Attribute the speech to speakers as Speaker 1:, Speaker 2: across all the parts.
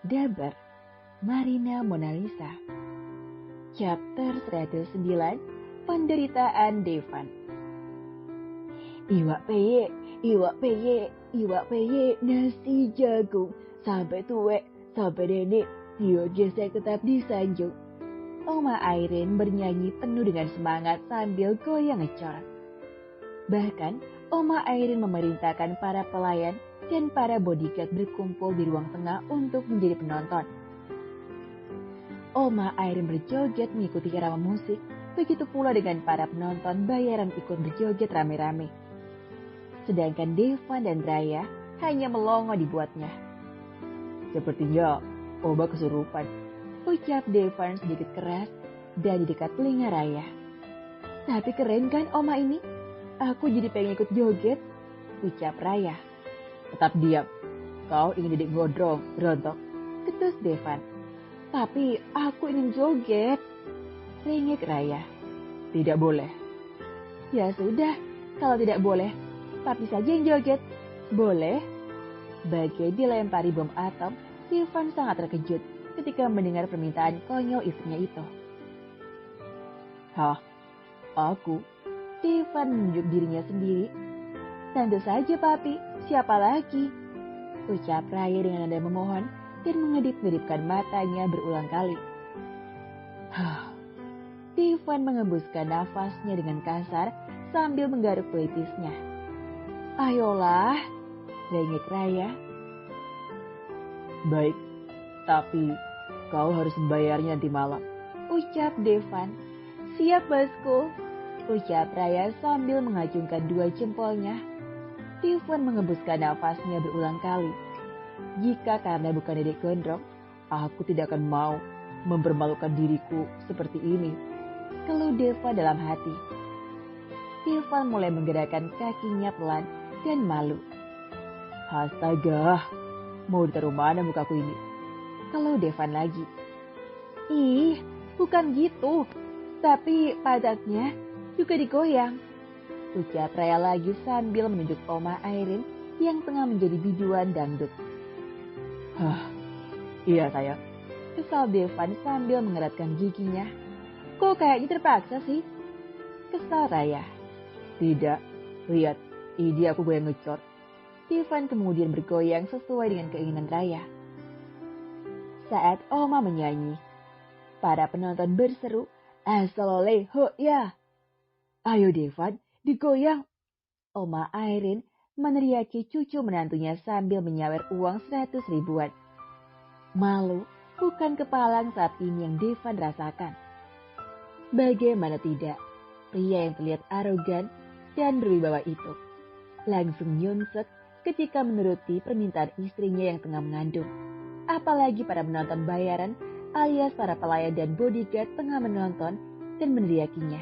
Speaker 1: Daber, Marina Mona Lisa. Chapter 109, Penderitaan Devan. Iwak peye, nasi jagung, sampai tuwek, sampai nenek, dia gesek tetap disanjung. Oma Airin bernyanyi penuh dengan semangat sambil goyang ngecor. Bahkan, Oma Airin memerintahkan para pelayan dan para bodyguard berkumpul di ruang tengah untuk menjadi penonton. Oma Airin berjoget mengikuti irama musik, begitu pula dengan para penonton bayaran ikut berjoget rame-rame. Sedangkan Devan dan Raya hanya melongo dibuatnya. Sepertinya Oma kesurupan, ucap Devan sedikit keras dan di dekat telinga Raya. Tapi keren kan Oma ini? Aku jadi pengen ikut joget, ucap Raya. Tetap diam, kau ingin didik gondrong, rontok, ketus Devan. Tapi aku ingin joget, rengek Raya. Tidak boleh. Ya sudah, kalau tidak boleh, papi saja yang joget. Boleh? Bagai dilempari bom atom, Devan sangat terkejut ketika mendengar permintaan konyol istrinya itu. Hah? Aku? Devan menunjuk dirinya sendiri. Tentu saja papi, siapa lagi? Ucap Raya dengan nada memohon dan mengedip-ngedipkan matanya berulang kali. Devan mengembuskan nafasnya dengan kasar sambil menggaruk pelipisnya. Ayolah, rengek Raya. Baik, tapi kau harus membayarnya nanti malam, ucap Devan. Siap bosku, ucap Raya sambil mengacungkan dua jempolnya. Devan mengembuskan nafasnya berulang kali. Jika karena bukan dedek gondrong, aku tidak akan mau mempermalukan diriku seperti ini, keluh Devan dalam hati. Devan mulai menggerakkan kakinya pelan dan malu. Astaga, mau ditaruh mana mukaku ini? Keluh Devan lagi. Ih, bukan gitu, tapi padatnya juga digoyang, ucap Raya lagi sambil menunjuk Oma Airin yang tengah menjadi biduan dangdut. Iya sayang, kesal Devan sambil mengeratkan giginya. Kok kayaknya terpaksa sih? Kesal Raya. Tidak, lihat, ini aku goyang ngecor. Devan kemudian bergoyang sesuai dengan keinginan Raya. Saat Oma menyanyi, para penonton berseru, Asalole ho ya. Ayo Devan, digoyang. Oma Airin meneriaki cucu menantunya sambil menyawer uang 100 ribuan. Malu bukan kepalang saat ini yang Devan rasakan. Bagaimana tidak, pria yang terlihat arogan dan berwibawa itu langsung nyungsep ketika menuruti permintaan istrinya yang tengah mengandung. Apalagi para penonton bayaran alias para pelayan dan bodyguard tengah menonton dan meneriakinya.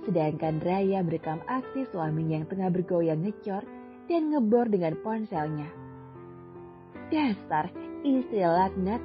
Speaker 1: Sedangkan Raya merekam aksi suaminya yang tengah bergoyang ngecor dan ngebor dengan ponselnya. Dasar istri laknat.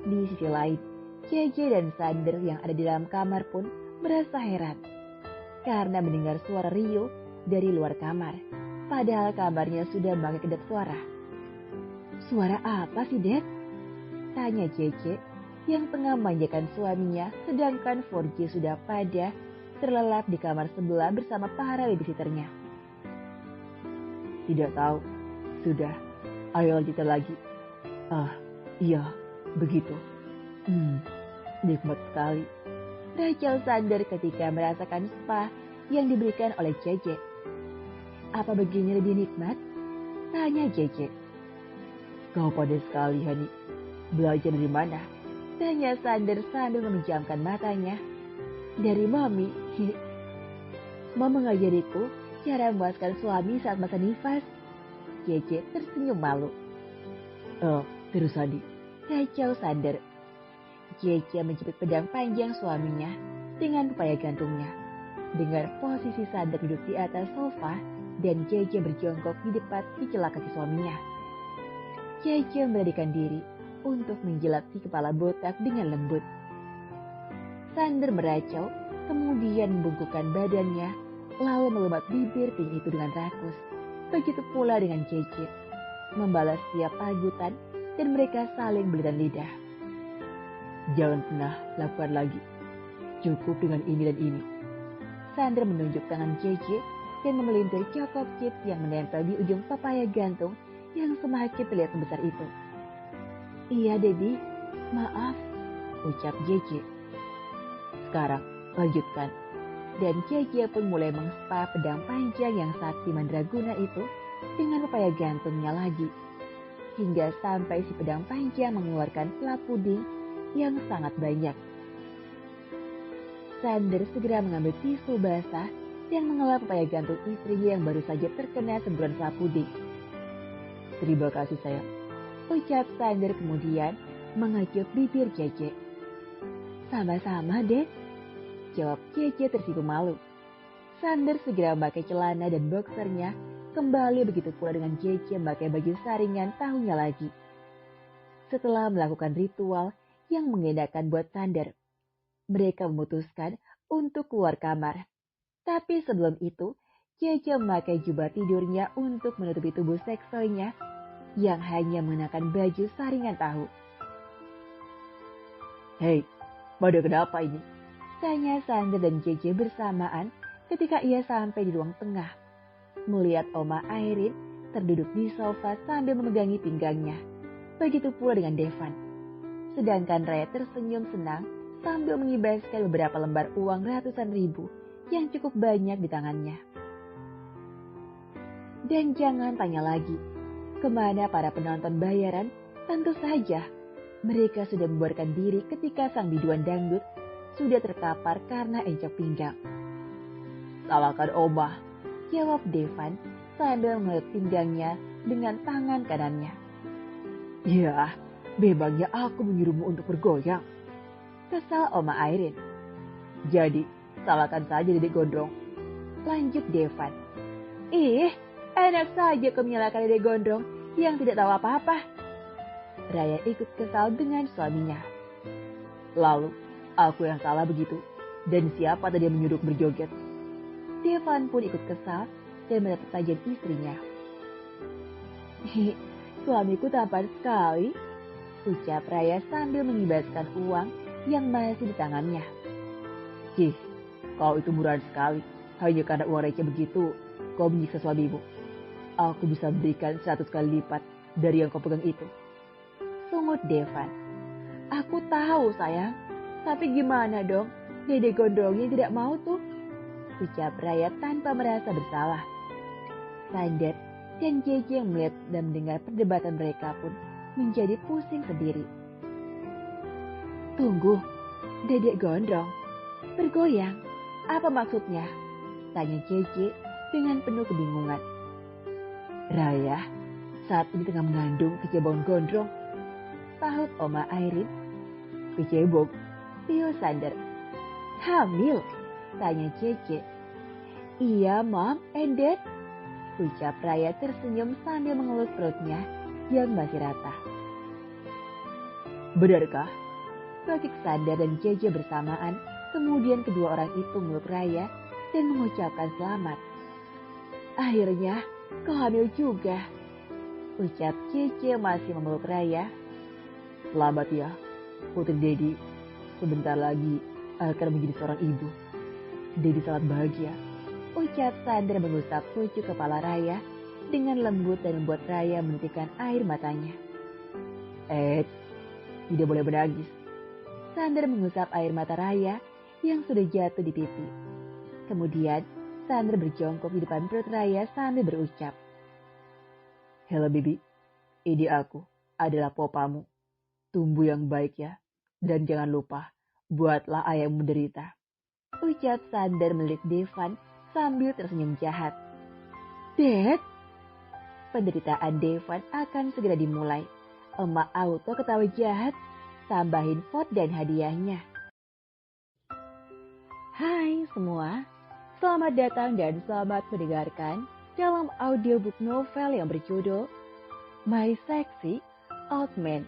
Speaker 1: Di sisi lain, JJ dan Sander yang ada di dalam kamar pun merasa heran karena mendengar suara Rio dari luar kamar, padahal kamarnya sudah pakai kedap suara. Suara apa sih, Dad? Tanya JJ yang tengah memanjakan suaminya, sedangkan 4G sudah pada terlelap di kamar sebelah bersama para babysitternya. Tidak tahu. Sudah, ayo lanjutkan lagi. Iya, begitu. Nikmat sekali. Rachel Sander ketika merasakan spa yang diberikan oleh JJ. Apa begini lebih nikmat? Tanya JJ. Kau pandai sekali, Hani. Belajar dari mana? Tanya Sander sambil memejamkan matanya. Dari Mami. Mama mengajariku cara memuaskan suami saat masa nifas. JJ tersenyum malu. Terus Hani. Rachel Sander. JJ menjepit pedang panjang suaminya dengan upaya gantungnya. Dengan posisi Sander duduk di atas sofa dan JJ berjongkok di depan di celah kaki suaminya. JJ melarikan diri untuk menjilat si kepala botak dengan lembut. Sander meracau, kemudian membungkukkan badannya, lalu melumat bibir pink itu dengan rakus. Begitu pula dengan JJ. Membalas setiap pagutan dan mereka saling belitan lidah. Jangan pernah lakukan lagi. Cukup dengan ini dan ini. Sander menunjuk tangan JJ dan memelintir chocolate chips yang menempel di ujung papaya gantung yang semakin terlihat sebesar itu. Iya, Debbie. Maaf, ucap JJ. Sekarang, lanjutkan. Dan JJ pun mulai mengespa pedang panjang yang sakti mandraguna itu dengan papaya gantungnya lagi. Hingga sampai si pedang panjang mengeluarkan selap puding yang sangat banyak. Sander segera mengambil tisu basah dan mengelap papaya gantung istrinya yang baru saja terkena semburan selap puding. Terima kasih sayang, ucap Sander kemudian mengecup bibir JJ. Sama-sama, Dek, jawab JJ tersinggung malu. Sander segera memakai celana dan boxernya. Kembali begitu pula dengan JJ memakai baju saringan tahunnya lagi. Setelah melakukan ritual yang mengenakan buat Sander, mereka memutuskan untuk keluar kamar. Tapi sebelum itu, JJ memakai jubah tidurnya untuk menutupi tubuh seksualnya yang hanya mengenakan baju saringan tahu. Hei, pada kenapa ini? Tanya Sander dan JJ bersamaan ketika ia sampai di ruang tengah. Melihat Oma Airin terduduk di sofa sambil memegangi pinggangnya. Begitu pula dengan Devan. Sedangkan Raya tersenyum senang sambil mengibaskan beberapa lembar uang ratusan ribu yang cukup banyak di tangannya. Dan jangan tanya lagi, kemana para penonton bayaran? Tentu saja, mereka sudah membuarkan diri ketika sang biduan dangdut sudah terkapar karena encok pinggang. Salahkan Oma, jawab Devan sambil mengeluk pinggangnya dengan tangan kanannya. Ya, memangnya aku menyuruhmu untuk bergoyang? Kesal Oma Airin. Jadi, salahkan saja Dedek Gondrong. Lanjut Devan. Enak saja kau menyalahkan Dedek Gondrong yang tidak tahu apa-apa. Raya ikut kesal dengan suaminya. Lalu, aku yang salah begitu? Dan siapa tadi yang menyuruh berjoget? Devan pun ikut kesal dan menatap tajam istrinya. Suamiku tampan sekali, ucap Raya sambil mengibaskan uang yang masih di tangannya. Kau itu murahan sekali. Hanya karena uang receh begitu, kau menyiksa suamimu. Aku bisa berikan 100 kali lipat dari yang kau pegang itu. Sungut Devan. Aku tahu sayang, tapi gimana dong? Dedek Gondrongnya tidak mau tuh, ucap Raya tanpa merasa bersalah. Sander dan JJ yang melihat dan mendengar perdebatan mereka pun menjadi pusing sendiri. Tunggu, Dedek Gondrong, bergoyang, apa maksudnya? Tanya JJ dengan penuh kebingungan. Raya saat ini tengah mengandung kecebong gondrong, sahut Oma Airin. Kecebong, Tio Sander. Hamil? Tanya JJ. Iya, Mom and Dad, ucap Raya tersenyum sambil mengelus perutnya yang masih rata. Benarkah? Pakik Sander dan JJ bersamaan, kemudian kedua orang itu meluk Raya dan mengucapkan selamat. Akhirnya, kau hamil juga, ucap JJ masih memeluk Raya. Selamat ya, Putri Dedi. Sebentar lagi akan menjadi seorang ibu. Dedi sangat bahagia, ucap Sander mengusap pucuk kepala Raya dengan lembut dan membuat Raya menitikkan air matanya. Tidak boleh menangis. Sander mengusap air mata Raya yang sudah jatuh di pipi. Kemudian Sander berjongkok di depan perut Raya sambil berucap. Halo Bibi, ini aku adalah popamu. Tumbuh yang baik ya, dan jangan lupa, buatlah ayahmu menderita. Ucap Sander melirik Devan sambil tersenyum jahat. Dad, penderitaan Devan akan segera dimulai. Emak auto ketawa jahat, tambahin vote dan hadiahnya. Hai semua, selamat datang dan selamat mendengarkan dalam audiobook novel yang berjudul My Sexy Old Man,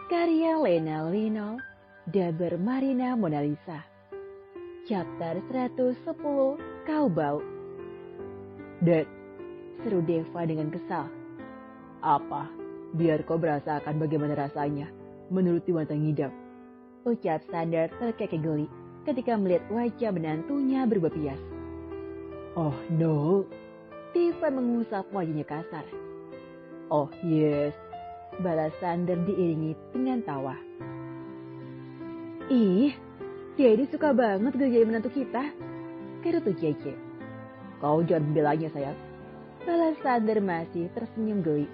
Speaker 1: karya Lena Lino, Daber Marina Monalisa. Chapter 110, Kau Bau. Dad, seru Deva dengan kesal. Apa? biar kau merasakan bagaimana rasanya menuruti wanita ngidam. Ucap Sander terkekeh geli ketika melihat wajah menantunya berubah pias. Oh no, Tifa mengusap wajahnya kasar. Oh yes, balas Sander diiringi dengan tawa. Ih, Jadi suka banget gerjain menantu kita. Kayak tuh Jece. Kau jangan membelanya sayang. Balas Sander masih tersenyum geli.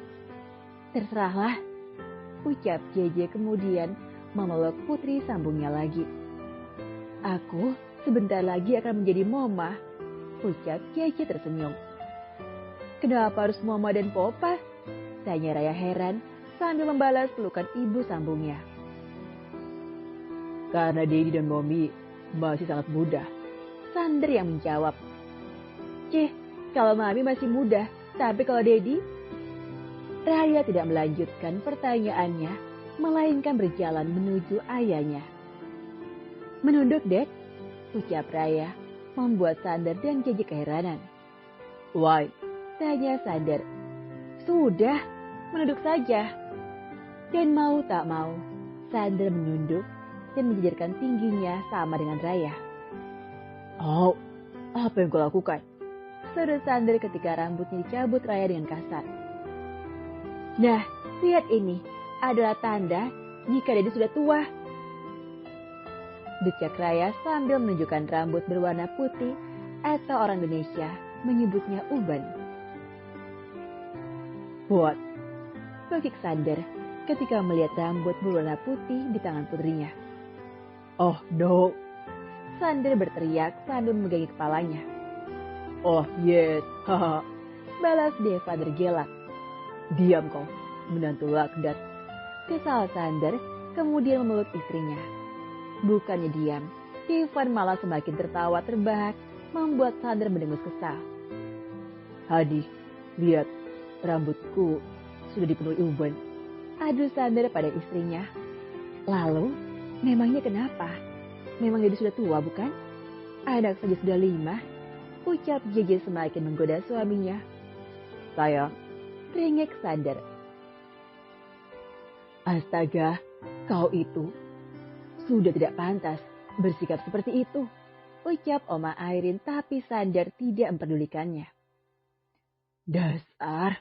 Speaker 1: Terserahlah, ucap JJ kemudian memeluk putri sambungnya lagi. Aku sebentar lagi akan menjadi mama, ucap JJ tersenyum. Kenapa harus mama dan popa? Tanya Raya heran sambil membalas pelukan ibu sambungnya. Karena Dedi dan Momi masih sangat muda, Sander yang menjawab. Kalau Mami masih muda, tapi kalau Dedi? Raya tidak melanjutkan pertanyaannya, melainkan berjalan menuju ayahnya. Menunduk, Dek, ucap Raya, membuat Sander dan JJ keheranan. Why? Tanya Sander. Sudah, menunduk saja. Dan mau tak mau, Sander menunduk dan menjejerkan tingginya sama dengan Raya. Oh, apa yang kau lakukan? Seru Sander ketika rambutnya dicabut Raya dengan kasar. Nah, lihat ini adalah tanda jika Dedi sudah tua. Decak Raya sambil menunjukkan rambut berwarna putih atau orang Indonesia menyebutnya uban. What? Logik Sander ketika melihat rambut berwarna putih di tangan putrinya. Oh no! Sander berteriak sambil memegangi kepalanya. Oh yes, haha. Balas Deva bergelak. Diam kau, menantu laknat. Kesal Sander kemudian memeluk istrinya. Bukannya diam, Devan malah semakin tertawa terbahak, membuat Sander mendengus kesal. Hadi, lihat, rambutku sudah dipenuhi uban. Adu Sander pada istrinya. Lalu, memangnya kenapa? Memang Dedi sudah tua bukan? Anak saja sudah 5. Ucap JJ semakin menggoda suaminya. Sayang, ringek Sander. Astaga, kau itu sudah tidak pantas bersikap seperti itu. Ucap Oma Airin tapi Sander tidak memperdulikannya. Dasar,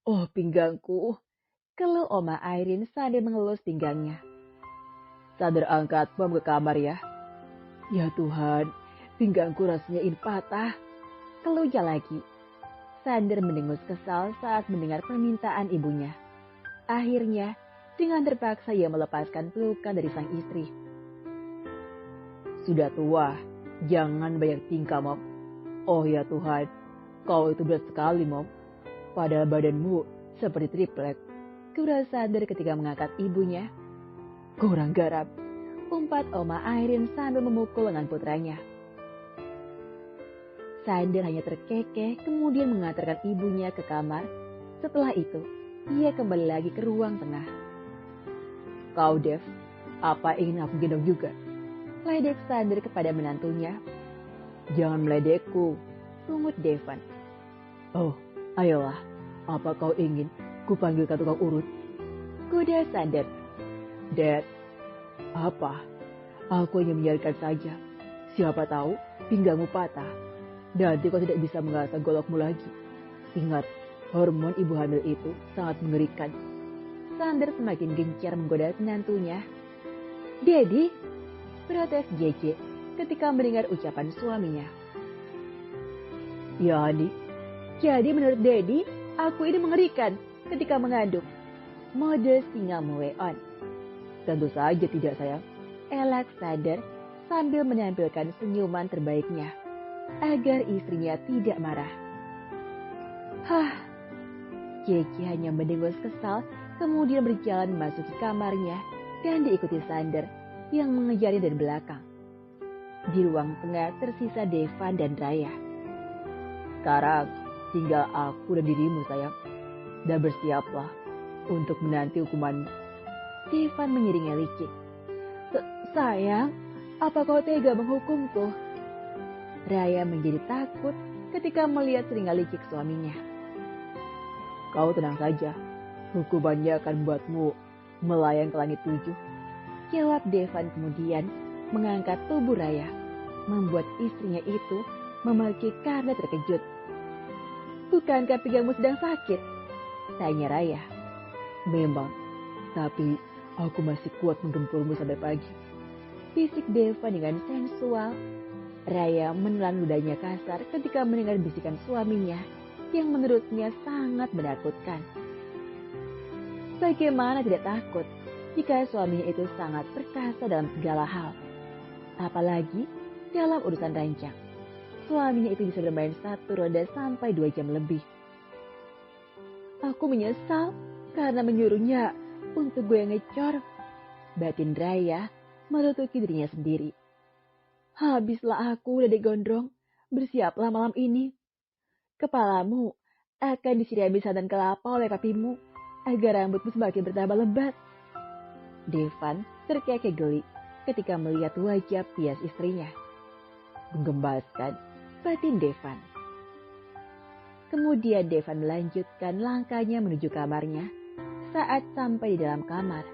Speaker 1: oh pinggangku. Keluh Oma Airin sambil mengelus pinggangnya. Sander angkat bom ke kamar ya. Ya Tuhan, pinggangku rasanya ingin patah. Keluhnya lagi. Sander mendengus kesal saat mendengar permintaan ibunya. Akhirnya, dengan terpaksa ia melepaskan pelukan dari sang istri. Sudah tua, jangan banyak tingkah, Mom. Oh ya Tuhan, kau itu berat sekali, Mom. Padahal badanmu seperti triplet. Gurau Sander ketika mengangkat ibunya. Kurang garap, umpat Oma Airin sambil memukul lengan putranya. Sander hanya terkekeh kemudian mengantarkan ibunya ke kamar. Setelah itu, ia kembali lagi ke ruang tengah. Kau, Dev, apa ingin aku gendong juga? Ledek Sander kepada menantunya. Jangan meledekku, pungut Devan. Oh, ayolah, apa kau ingin kupanggilkan tukang urut? Goda Sander. Dad, apa? Aku hanya menyarankan saja. Siapa tahu pinggangmu patah. Nanti kau tidak bisa mengasah golokmu lagi. Ingat, hormon ibu hamil itu sangat mengerikan. Sander semakin gencar menggoda menantunya. Dedi, protes JJ ketika mendengar ucapan suaminya. Ya, Adi. Jadi menurut Dedi, aku ini mengerikan ketika mengandung. Mode singa mulai on. Tentu saja tidak, sayang. Elak Sander sambil menampilkan senyuman terbaiknya agar istrinya tidak marah. JJ hanya mendengus kesal kemudian berjalan memasuki kamarnya dan diikuti Sander yang mengejarnya dari belakang. Di ruang tengah tersisa Devan dan Raya. Sekarang tinggal aku dan dirimu sayang. Dan bersiaplah untuk menanti hukumanmu. Devan mengiringnya licik. Sayang, apa kau tega menghukumku? Raya menjadi takut ketika melihat seringkali licik suaminya. Kau tenang saja, Hukumannya akan membuatmu melayang ke langit 7. Jawab Devan kemudian mengangkat tubuh Raya, membuat istrinya itu memaki karena terkejut. Bukankah pinggangmu sedang sakit? Tanya Raya. Memang, tapi aku masih kuat menggempurmu sampai pagi. Bisik Devan dengan sensual. Raya menelan ludahnya kasar ketika mendengar bisikan suaminya yang menurutnya sangat menakutkan. Bagaimana tidak takut jika suaminya itu sangat perkasa dalam segala hal? Apalagi dalam urusan rancang. Suaminya itu bisa bermain 1 roda sampai 2 jam lebih. Aku menyesal karena menyuruhnya untuk gue ngecor. Batin Raya merutuki dirinya sendiri. Habislah aku, Dedek Gondrong. Bersiaplah malam ini. Kepalamu akan disirami santan kelapa oleh papimu agar rambutmu semakin bertambah lebat. Devan terkekeh geli ketika melihat wajah pias istrinya. Menggembaskan batin Devan. Kemudian Devan melanjutkan langkahnya menuju kamarnya. Saat sampai di dalam kamar,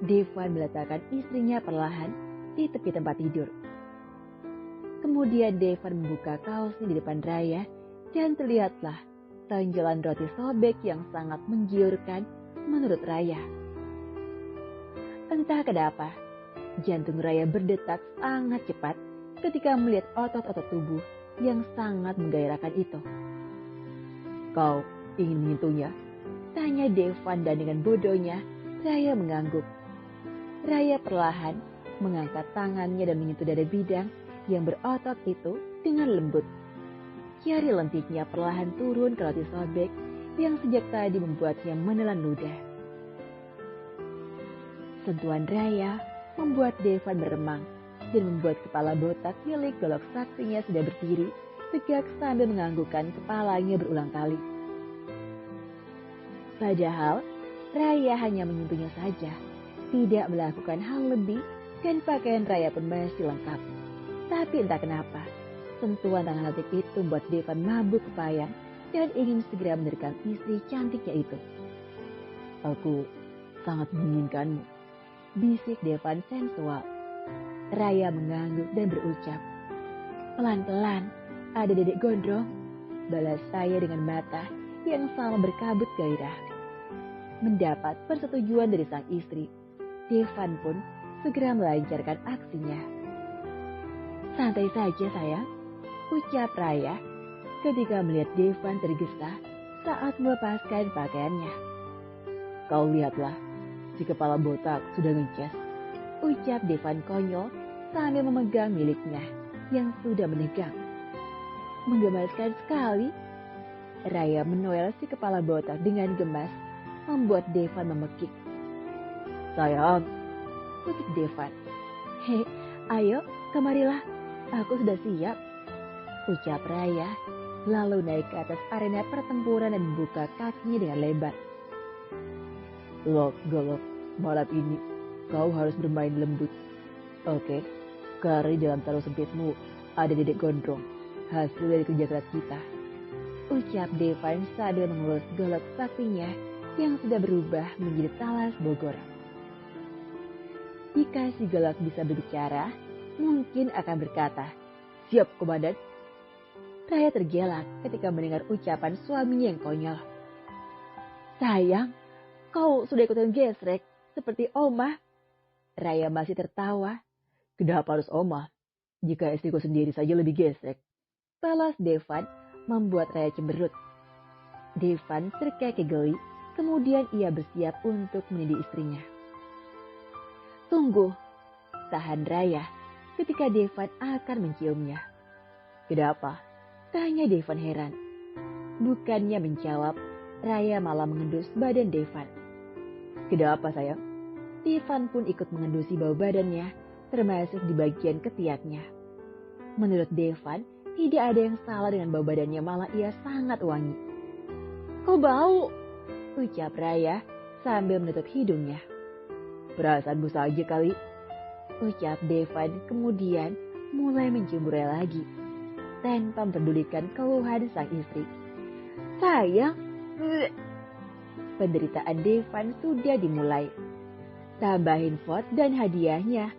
Speaker 1: Devan meletakkan istrinya perlahan di tepi tempat tidur. Kemudian Devan membuka kaosnya di depan Raya dan terlihatlah tonjolan roti sobek yang sangat menggiurkan menurut Raya. Entah kenapa, jantung Raya berdetak sangat cepat ketika melihat otot-otot tubuh yang sangat menggairahkan itu. Kau ingin menyentuhnya? Tanya Devan dan dengan bodohnya Raya mengangguk. Raya perlahan mengangkat tangannya dan menyentuh dada bidang yang berotot itu dengan lembut. Jari lentiknya perlahan turun ke roti sobek yang sejak tadi membuatnya menelan ludah. Sentuhan Raya membuat Devan meremang dan membuat kepala botak milik golok saktinya sudah berdiri tegak sambil menganggukkan kepalanya berulang kali. Padahal Raya hanya menyentuhnya saja, tidak melakukan hal lebih dan pakaian Raya pun masih lengkap. Tapi entah kenapa, sentuhan tangan lentik itu membuat Devan mabuk kepayang dan ingin segera menerikan istri cantiknya itu. Aku sangat menginginkanmu, bisik Devan sensual. Raya mengangguk dan berucap, pelan-pelan, ada Dedek Gondrong, balas saya dengan mata yang sama berkabut gairah. Mendapat persetujuan dari sang istri, Devan pun segera melancarkan aksinya. Santai saja sayang, ucap Raya ketika melihat Devan tergesa saat melepaskan pakaiannya. Kau lihatlah, si kepala botak sudah ngecas, ucap Devan konyol sambil memegang miliknya yang sudah menegang. Menggemaskan sekali. Raya menoel si kepala botak dengan gemas, membuat Devan memekik. Sayang, ucap Devan. Hei, ayo, kemarilah, aku sudah siap, ucap Raya, lalu naik ke atas arena pertempuran dan membuka kakinya dengan lebar. Golok, malam ini kau harus bermain lembut. Oke, karena di dalam tarung sempitmu ada Dedek Gondrong, hasil dari kerja keras kita, ucap Devan sambil mengelus golok saktinya yang sudah berubah menjadi talas Bogor. Jika si golok bisa berbicara, mungkin akan berkata, siap komandan. Raya tergelak ketika mendengar ucapan suaminya yang konyol. Sayang, kau sudah ikutan gesrek seperti Omah. Raya masih tertawa. Kenapa harus Omah? Jika istriku sendiri saja lebih gesrek, balas Devan membuat Raya cemberut. Devan terkekeh geli, kemudian ia bersiap untuk menindih istrinya. Tunggu, tahan Raya ketika Devan akan menciumnya. Kenapa? Tanya Devan heran. Bukannya menjawab, Raya malah mengendus badan Devan. Kenapa sayang? Devan pun ikut mengendusi bau badannya, termasuk di bagian ketiaknya. Menurut Devan, tidak ada yang salah dengan bau badannya, malah ia sangat wangi. Kau bau, ucap Raya sambil menutup hidungnya. Perasaanmu saja kali, ucap Devan kemudian mulai mencium Raya lagi, tanpa mempedulikan keluhan sang istri. Sayang, penderitaan Devan sudah dimulai. Tambahin vote dan hadiahnya.